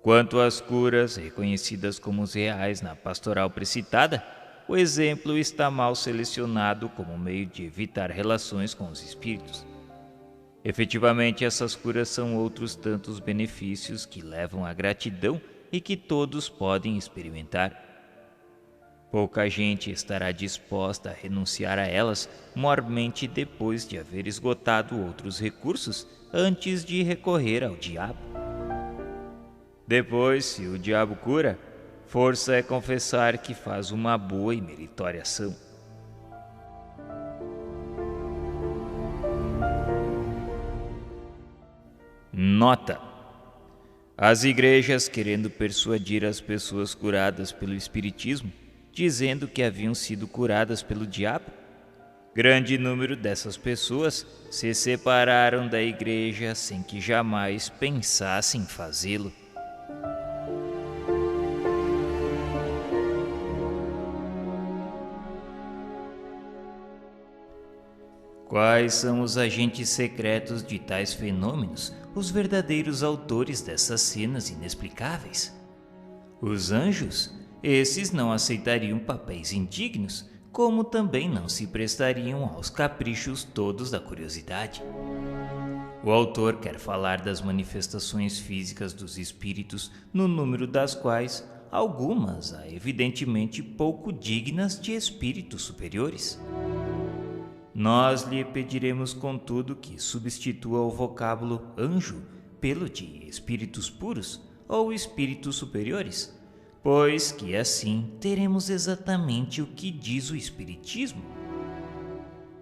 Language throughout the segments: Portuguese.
Quanto às curas reconhecidas como reais na pastoral precitada, o exemplo está mal selecionado como meio de evitar relações com os espíritos. Efetivamente, essas curas são outros tantos benefícios que levam à gratidão e que todos podem experimentar. Pouca gente estará disposta a renunciar a elas mormente depois de haver esgotado outros recursos antes de recorrer ao diabo. Depois, se o diabo cura, força é confessar que faz uma boa e meritória ação. Nota: as igrejas, querendo persuadir as pessoas curadas pelo espiritismo, dizendo que haviam sido curadas pelo diabo, grande número dessas pessoas se separaram da igreja sem que jamais pensassem fazê-lo. Quais são os agentes secretos de tais fenômenos, os verdadeiros autores dessas cenas inexplicáveis? Os anjos? Esses não aceitariam papéis indignos, como também não se prestariam aos caprichos todos da curiosidade. O autor quer falar das manifestações físicas dos espíritos, no número das quais algumas há evidentemente pouco dignas de espíritos superiores. Nós lhe pediremos, contudo, que substitua o vocábulo anjo pelo de espíritos puros ou espíritos superiores, pois que assim teremos exatamente o que diz o Espiritismo.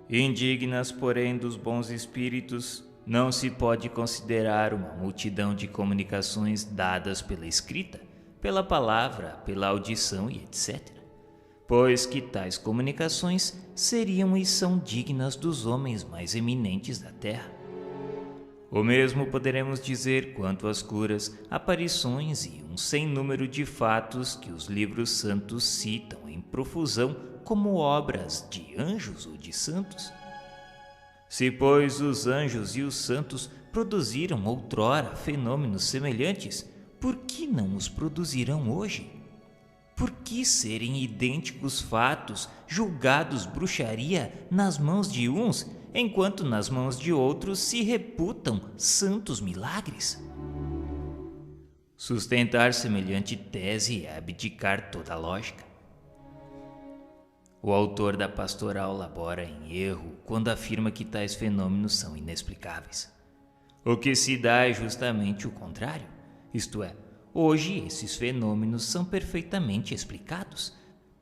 Indignas, porém, dos bons espíritos, não se pode considerar uma multidão de comunicações dadas pela escrita, pela palavra, pela audição e etc., pois que tais comunicações seriam e são dignas dos homens mais eminentes da terra. O mesmo poderemos dizer quanto às curas, aparições e um sem número de fatos que os livros santos citam em profusão como obras de anjos ou de santos. Se, pois, os anjos e os santos produziram outrora fenômenos semelhantes, por que não os produzirão hoje? Por que serem idênticos fatos julgados bruxaria nas mãos de uns, enquanto nas mãos de outros se reputam santos milagres? Sustentar semelhante tese é abdicar toda a lógica. O autor da pastoral labora em erro quando afirma que tais fenômenos são inexplicáveis. O que se dá é justamente o contrário, isto é, hoje esses fenômenos são perfeitamente explicados,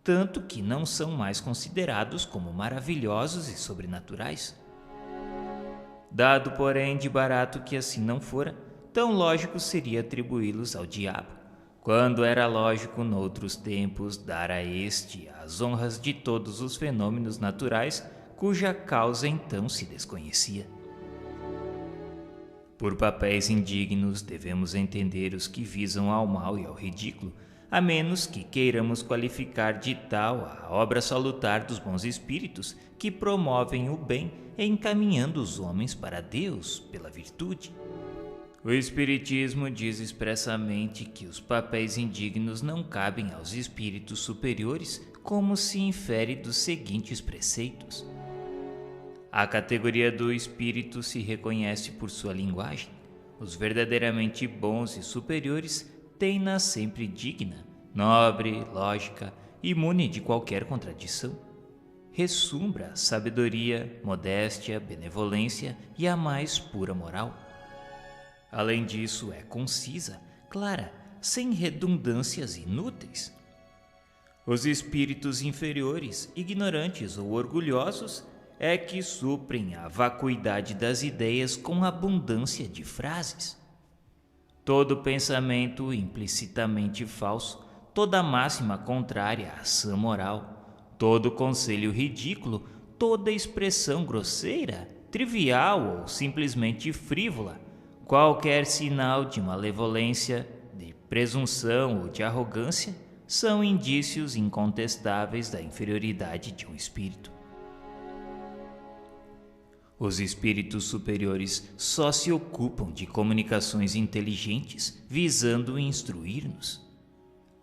tanto que não são mais considerados como maravilhosos e sobrenaturais. Dado, porém, de barato que assim não fora, tão lógico seria atribuí-los ao diabo, quando era lógico noutros tempos dar a este as honras de todos os fenômenos naturais cuja causa então se desconhecia. Por papéis indignos devemos entender os que visam ao mal e ao ridículo, a menos que queiramos qualificar de tal a obra salutar dos bons espíritos que promovem o bem encaminhando os homens para Deus pela virtude. O Espiritismo diz expressamente que os papéis indignos não cabem aos espíritos superiores, como se infere dos seguintes preceitos. A categoria do espírito se reconhece por sua linguagem. Os verdadeiramente bons e superiores têm-na sempre digna, nobre, lógica, imune de qualquer contradição. Ressumbra sabedoria, modéstia, benevolência e a mais pura moral. Além disso, é concisa, clara, sem redundâncias inúteis. Os espíritos inferiores, ignorantes ou orgulhosos, é que suprem a vacuidade das ideias com abundância de frases. Todo pensamento implicitamente falso, toda máxima contrária à sã moral, todo conselho ridículo, toda expressão grosseira, trivial ou simplesmente frívola, qualquer sinal de malevolência, de presunção ou de arrogância, são indícios incontestáveis da inferioridade de um espírito. Os espíritos superiores só se ocupam de comunicações inteligentes, visando instruir-nos.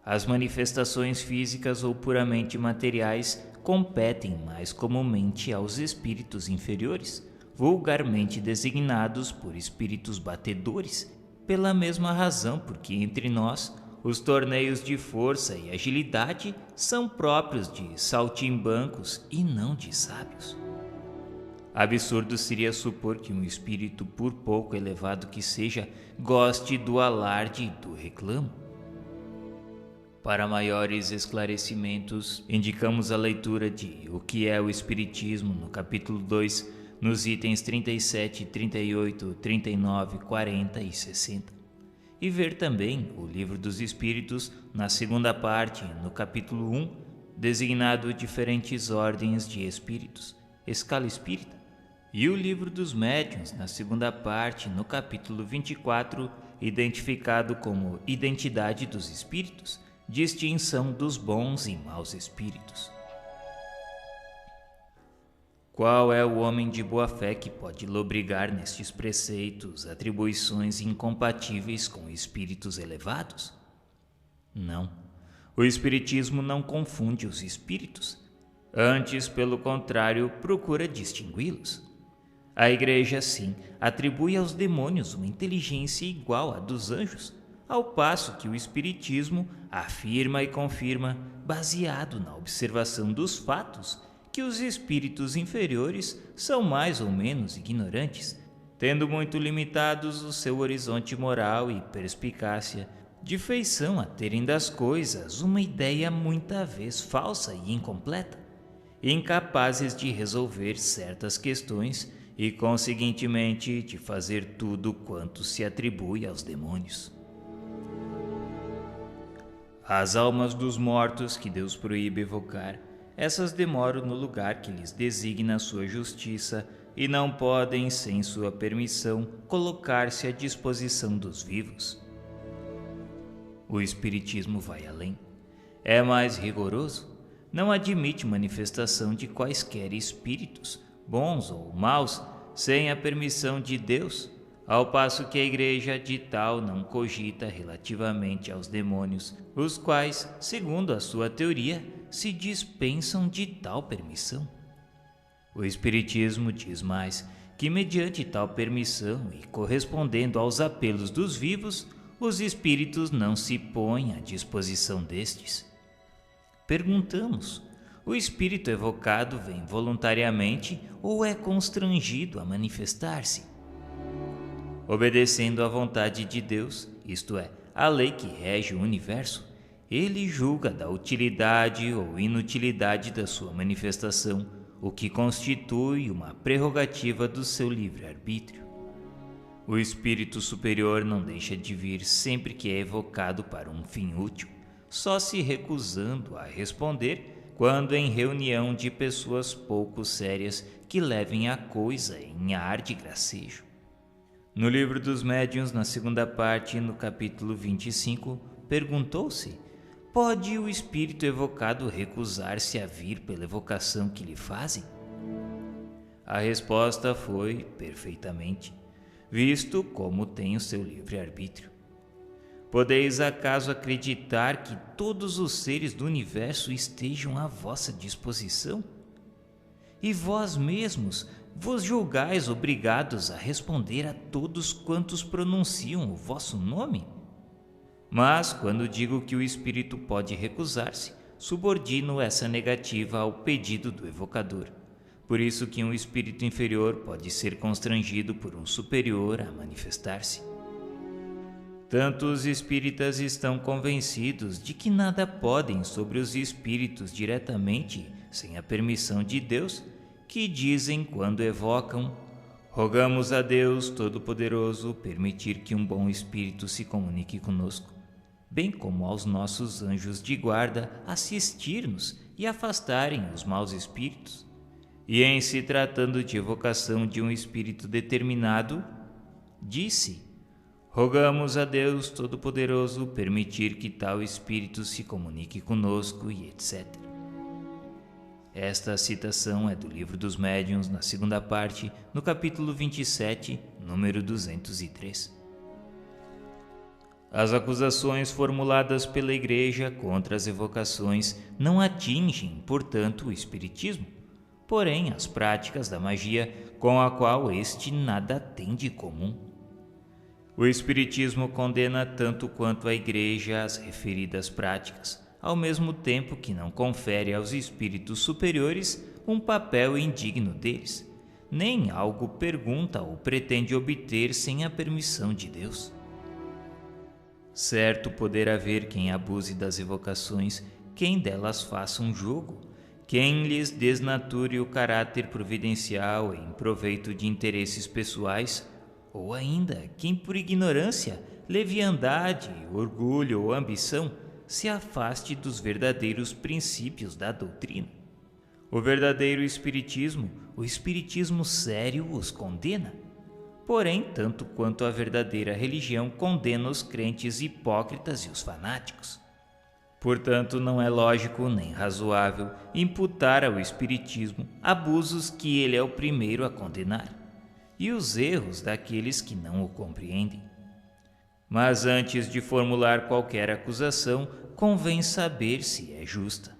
As manifestações físicas ou puramente materiais competem mais comumente aos espíritos inferiores, vulgarmente designados por espíritos batedores, pela mesma razão porque entre nós os torneios de força e agilidade são próprios de saltimbancos e não de sábios. Absurdo seria supor que um espírito, por pouco elevado que seja, goste do alarde e do reclamo. Para maiores esclarecimentos, indicamos a leitura de O que é o Espiritismo, no capítulo 2, nos itens 37, 38, 39, 40 e 60. E ver também o Livro dos Espíritos, na segunda parte, no capítulo 1, designado Diferentes Ordens de Espíritos, Escala Espírita, e o Livro dos Médiuns, na segunda parte, no capítulo 24, identificado como Identidade dos Espíritos, Distinção dos Bons e Maus Espíritos. Qual é o homem de boa fé que pode lobrigar nestes preceitos atribuições incompatíveis com espíritos elevados? Não. O Espiritismo não confunde os espíritos. Antes, pelo contrário, procura distingui-los. A Igreja, sim, atribui aos demônios uma inteligência igual à dos anjos, ao passo que o Espiritismo afirma e confirma, baseado na observação dos fatos, que os espíritos inferiores são mais ou menos ignorantes, tendo muito limitados o seu horizonte moral e perspicácia, de feição a terem das coisas uma ideia muita vez falsa e incompleta, incapazes de resolver certas questões e, conseguintemente, de fazer tudo quanto se atribui aos demônios. As almas dos mortos que Deus proíbe evocar, essas demoram no lugar que lhes designa sua justiça e não podem, sem sua permissão, colocar-se à disposição dos vivos. O Espiritismo vai além. É mais rigoroso. Não admite manifestação de quaisquer espíritos, bons ou maus, sem a permissão de Deus, ao passo que a Igreja de tal não cogita relativamente aos demônios, os quais, segundo a sua teoria, se dispensam de tal permissão. O Espiritismo diz mais que, mediante tal permissão e correspondendo aos apelos dos vivos, os espíritos não se põem à disposição destes. Perguntamos: o espírito evocado vem voluntariamente ou é constrangido a manifestar-se? Obedecendo à vontade de Deus, isto é, à lei que rege o universo, ele julga da utilidade ou inutilidade da sua manifestação, o que constitui uma prerrogativa do seu livre-arbítrio. O espírito superior não deixa de vir sempre que é evocado para um fim útil, só se recusando a responder quando em reunião de pessoas pouco sérias que levem a coisa em ar de gracejo. No Livro dos Médiuns, na segunda parte, no capítulo 25, perguntou-se: pode o espírito evocado recusar-se a vir pela evocação que lhe fazem? A resposta foi: perfeitamente, visto como tem o seu livre-arbítrio. Podeis acaso acreditar que todos os seres do universo estejam à vossa disposição? E vós mesmos vos julgais obrigados a responder a todos quantos pronunciam o vosso nome? Mas, quando digo que o espírito pode recusar-se, subordino essa negativa ao pedido do evocador. Por isso que um espírito inferior pode ser constrangido por um superior a manifestar-se. Tanto os espíritas estão convencidos de que nada podem sobre os espíritos diretamente, sem a permissão de Deus, que dizem quando evocam: rogamos a Deus Todo-Poderoso permitir que um bom espírito se comunique conosco, bem como aos nossos anjos de guarda assistir-nos e afastarem os maus espíritos. E em se tratando de evocação de um espírito determinado, disse: rogamos a Deus Todo-Poderoso permitir que tal espírito se comunique conosco e etc. Esta citação é do Livro dos Médiuns, na segunda parte, no capítulo 27, número 203. As acusações formuladas pela Igreja contra as evocações não atingem, portanto, o Espiritismo, porém as práticas da magia com a qual este nada tem de comum. O Espiritismo condena tanto quanto a Igreja as referidas práticas, ao mesmo tempo que não confere aos espíritos superiores um papel indigno deles, nem algo pergunta ou pretende obter sem a permissão de Deus. Certo poder haver quem abuse das evocações, quem delas faça um jogo, quem lhes desnature o caráter providencial em proveito de interesses pessoais, ou ainda quem por ignorância, leviandade, orgulho ou ambição se afaste dos verdadeiros princípios da doutrina. O verdadeiro espiritismo, o espiritismo sério, os condena. Porém, tanto quanto a verdadeira religião condena os crentes hipócritas e os fanáticos. Portanto, não é lógico nem razoável imputar ao espiritismo abusos que ele é o primeiro a condenar e os erros daqueles que não o compreendem. Mas antes de formular qualquer acusação, convém saber se é justa.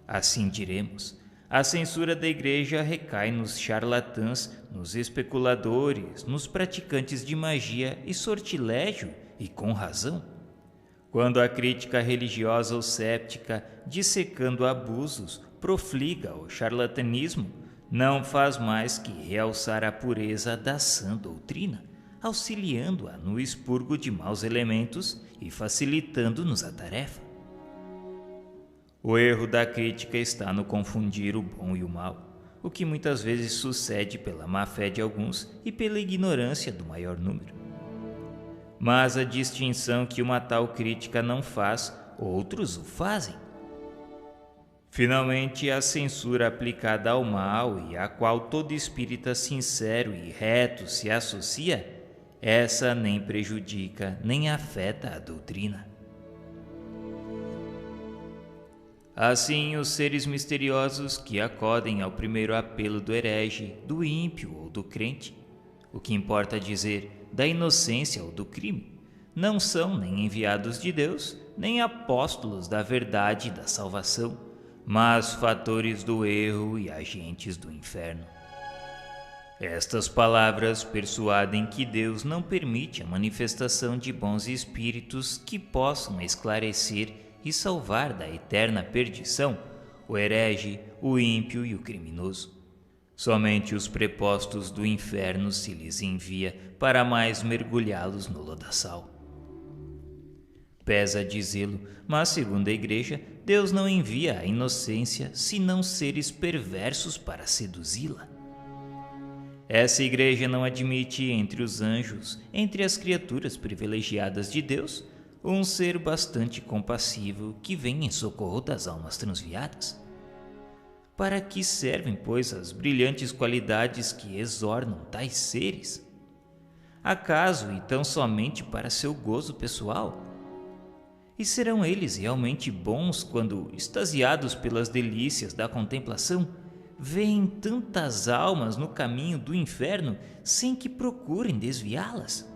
Assim diremos, a censura da Igreja recai nos charlatãs, nos especuladores, nos praticantes de magia e sortilégio, e com razão. Quando a crítica religiosa ou séptica, dissecando abusos, profliga o charlatanismo, não faz mais que realçar a pureza da sã doutrina, auxiliando-a no expurgo de maus elementos e facilitando-nos a tarefa. O erro da crítica está no confundir o bom e o mal, o que muitas vezes sucede pela má-fé de alguns e pela ignorância do maior número. Mas a distinção que uma tal crítica não faz, outros o fazem. Finalmente, a censura aplicada ao mal e à qual todo espírita sincero e reto se associa, essa nem prejudica nem afeta a doutrina. Assim, os seres misteriosos que acodem ao primeiro apelo do herege, do ímpio ou do crente, o que importa dizer, da inocência ou do crime, não são nem enviados de Deus, nem apóstolos da verdade e da salvação, mas fatores do erro e agentes do inferno. Estas palavras persuadem que Deus não permite a manifestação de bons espíritos que possam esclarecer e salvar da eterna perdição o herege, o ímpio e o criminoso. Somente os prepostos do inferno se lhes envia para mais mergulhá-los no lodaçal. Pesa dizê-lo, mas segundo a Igreja, Deus não envia a inocência senão seres perversos para seduzi-la. Essa Igreja não admite entre os anjos, entre as criaturas privilegiadas de Deus, um ser bastante compassivo que vem em socorro das almas transviadas. Para que servem, pois, as brilhantes qualidades que exornam tais seres? Acaso e tão somente para seu gozo pessoal? E serão eles realmente bons quando, extasiados pelas delícias da contemplação, veem tantas almas no caminho do inferno sem que procurem desviá-las?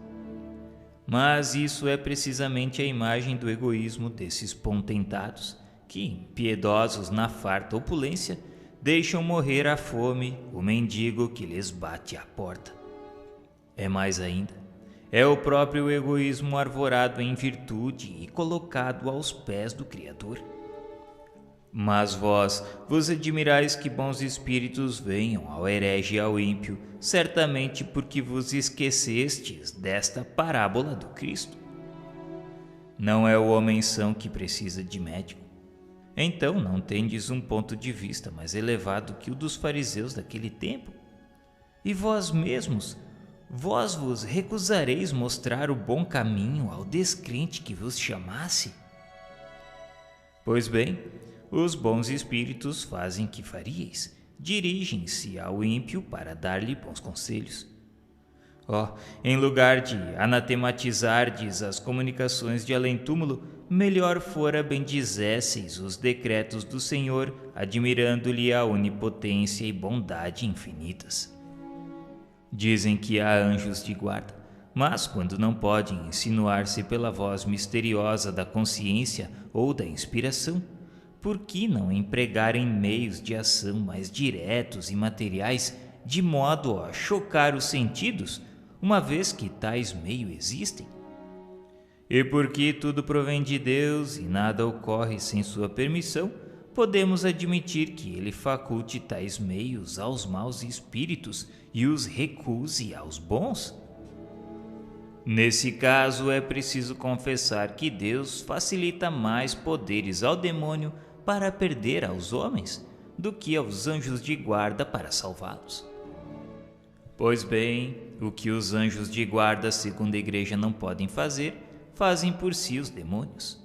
Mas isso é precisamente a imagem do egoísmo desses potentados, que, piedosos na farta opulência, deixam morrer à fome o mendigo que lhes bate à porta. É mais ainda, é o próprio egoísmo arvorado em virtude e colocado aos pés do Criador. Mas vós vos admirais que bons espíritos venham ao herege e ao ímpio, certamente porque vos esquecestes desta parábola do Cristo. Não é o homem são que precisa de médico. Então não tendes um ponto de vista mais elevado que o dos fariseus daquele tempo? E vós mesmos, vós vos recusareis mostrar o bom caminho ao descrente que vos chamasse? Pois bem, os bons espíritos fazem que faríeis, dirigem-se ao ímpio para dar-lhe bons conselhos. Em lugar de anatematizardes as comunicações de além-túmulo, melhor fora bendizesseis os decretos do Senhor, admirando-lhe a onipotência e bondade infinitas. Dizem que há anjos de guarda, mas quando não podem insinuar-se pela voz misteriosa da consciência ou da inspiração, por que não empregarem meios de ação mais diretos e materiais, de modo a chocar os sentidos, uma vez que tais meios existem? E porque tudo provém de Deus e nada ocorre sem sua permissão, podemos admitir que ele faculte tais meios aos maus espíritos e os recuse aos bons? Nesse caso, é preciso confessar que Deus facilita mais poderes ao demônio para perder aos homens do que aos anjos de guarda para salvá-los. Pois bem, o que os anjos de guarda, segundo a Igreja, não podem fazer, fazem por si os demônios.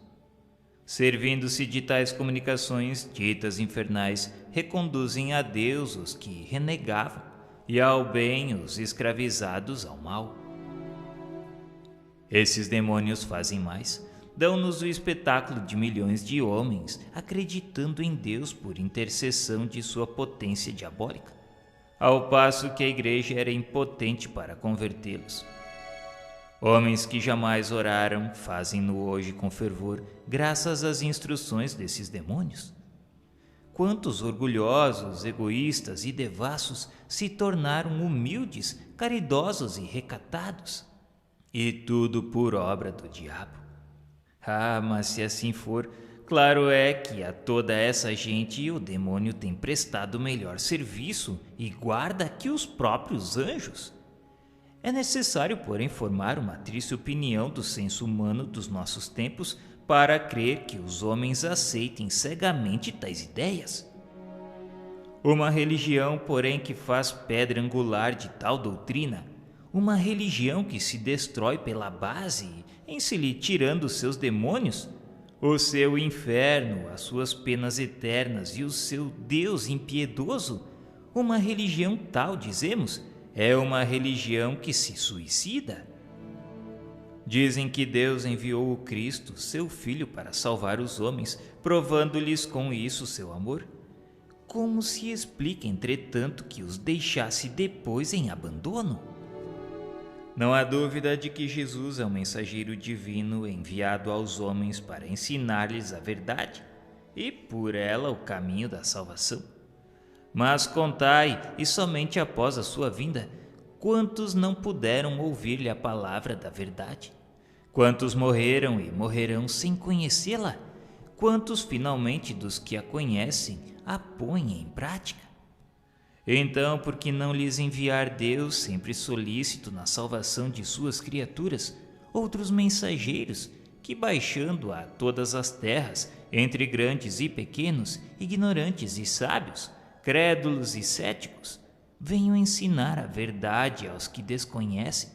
Servindo-se de tais comunicações ditas infernais, reconduzem a Deus os que renegavam e ao bem os escravizados ao mal. Esses demônios fazem mais, dão-nos o espetáculo de milhões de homens acreditando em Deus por intercessão de sua potência diabólica, ao passo que a Igreja era impotente para convertê-los. Homens que jamais oraram fazem-no hoje com fervor, graças às instruções desses demônios. Quantos orgulhosos, egoístas e devassos se tornaram humildes, caridosos e recatados? E tudo por obra do diabo. Mas se assim for, claro é que a toda essa gente o demônio tem prestado melhor serviço e guarda que os próprios anjos. É necessário, porém, formar uma triste opinião do senso humano dos nossos tempos para crer que os homens aceitem cegamente tais ideias. Uma religião, porém, que faz pedra angular de tal doutrina, uma religião que se destrói pela base, em se lhe tirando seus demônios, o seu inferno, as suas penas eternas e o seu Deus impiedoso, uma religião tal, dizemos, é uma religião que se suicida. Dizem que Deus enviou o Cristo, seu Filho, para salvar os homens, provando-lhes com isso seu amor. Como se explica, entretanto, que os deixasse depois em abandono? Não há dúvida de que Jesus é um mensageiro divino enviado aos homens para ensinar-lhes a verdade e, por ela, o caminho da salvação. Mas contai, e somente após a sua vinda, quantos não puderam ouvir-lhe a palavra da verdade? Quantos morreram e morrerão sem conhecê-la? Quantos, finalmente, dos que a conhecem, a põem em prática? Então, por que não lhes enviar Deus, sempre solícito na salvação de suas criaturas, outros mensageiros, que baixando a todas as terras, entre grandes e pequenos, ignorantes e sábios, crédulos e céticos, venham ensinar a verdade aos que desconhecem,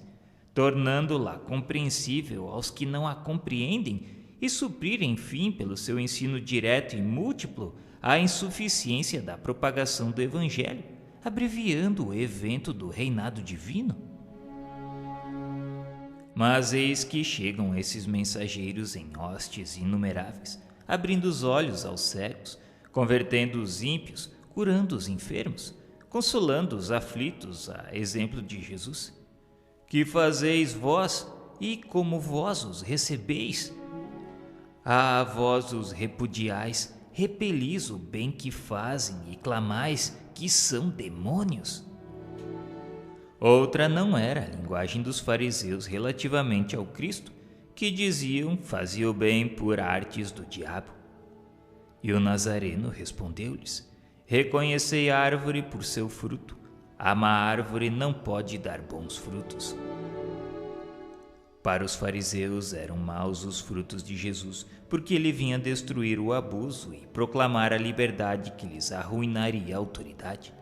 tornando-la compreensível aos que não a compreendem e suprir, enfim, pelo seu ensino direto e múltiplo, a insuficiência da propagação do Evangelho, abreviando o evento do reinado divino? Mas eis que chegam esses mensageiros em hostes inumeráveis, abrindo os olhos aos cegos, convertendo os ímpios, curando os enfermos, consolando os aflitos, a exemplo de Jesus. Que fazeis vós, e como vós os recebeis? Vós os repudiais, repelis o bem que fazem e clamais que são demônios. Outra não era a linguagem dos fariseus relativamente ao Cristo, que diziam fazia o bem por artes do diabo. E o Nazareno respondeu-lhes: reconhecei a árvore por seu fruto. A má árvore não pode dar bons frutos. Para os fariseus eram maus os frutos de Jesus, porque ele vinha destruir o abuso e proclamar a liberdade que lhes arruinaria a autoridade.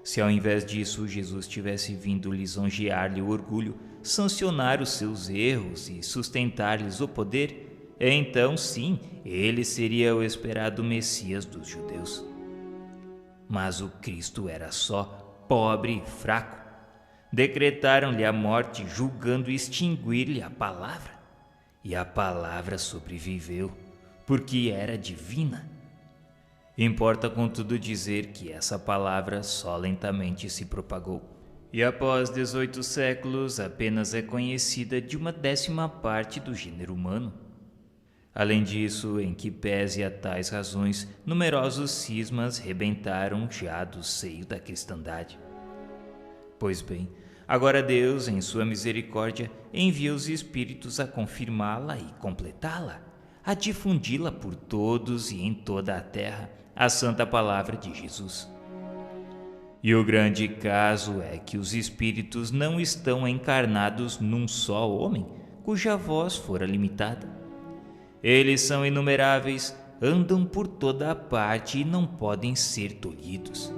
Se ao invés disso Jesus tivesse vindo lisonjear-lhe o orgulho, sancionar os seus erros e sustentar-lhes o poder, então sim, ele seria o esperado Messias dos judeus. Mas o Cristo era só pobre e fraco. Decretaram-lhe a morte, julgando extinguir-lhe a palavra. E a palavra sobreviveu, porque era divina. Importa, contudo, dizer que essa palavra só lentamente se propagou. E após 18 séculos, apenas é conhecida de uma 10ª parte do gênero humano. Além disso, em que pese a tais razões, numerosos cismas rebentaram já do seio da cristandade. Pois bem, agora Deus, em sua misericórdia, envia os Espíritos a confirmá-la e completá-la, a difundi-la por todos e em toda a terra, a santa palavra de Jesus. E o grande caso é que os Espíritos não estão encarnados num só homem, cuja voz fora limitada. Eles são inumeráveis, andam por toda a parte e não podem ser tolhidos.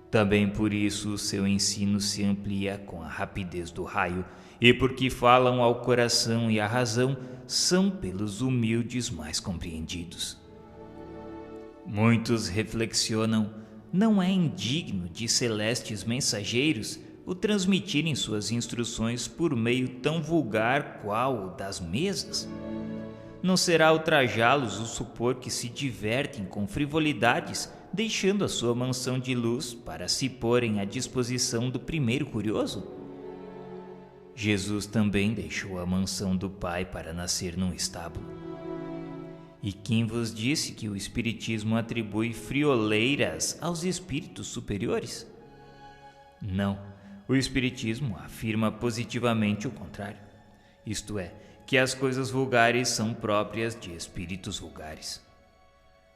Também por isso seu ensino se amplia com a rapidez do raio, e porque falam ao coração e à razão, são pelos humildes mais compreendidos. Muitos reflexionam, não é indigno de celestes mensageiros o transmitirem suas instruções por meio tão vulgar qual o das mesas? Não será ultrajá-los o supor que se divertem com frivolidades, deixando a sua mansão de luz para se porem à disposição do primeiro curioso? Jesus também deixou a mansão do Pai para nascer num estábulo. E quem vos disse que o Espiritismo atribui frioleiras aos espíritos superiores? Não, o Espiritismo afirma positivamente o contrário, isto é, que as coisas vulgares são próprias de espíritos vulgares.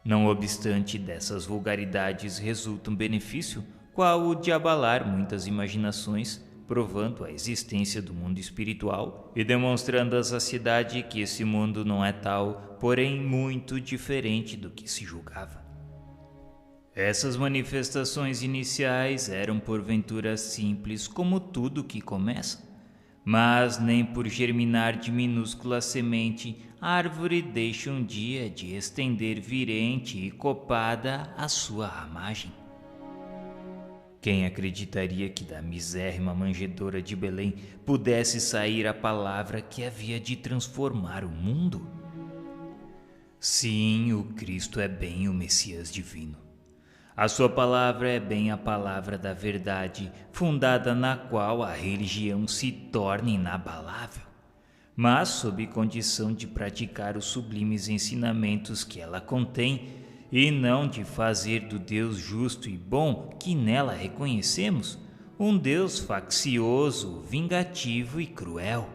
Não obstante, dessas vulgaridades resulta um benefício, qual o de abalar muitas imaginações, provando a existência do mundo espiritual e demonstrando à sociedade que esse mundo não é tal, porém muito diferente do que se julgava. Essas manifestações iniciais eram porventura simples como tudo que começa, mas nem por germinar de minúscula semente, a árvore deixa um dia de estender virente e copada a sua ramagem. Quem acreditaria que da misérrima manjedoura de Belém pudesse sair a palavra que havia de transformar o mundo? Sim, o Cristo é bem o Messias divino. A sua palavra é bem a palavra da verdade, fundada na qual a religião se torna inabalável, mas sob condição de praticar os sublimes ensinamentos que ela contém e não de fazer do Deus justo e bom que nela reconhecemos um Deus faccioso, vingativo e cruel.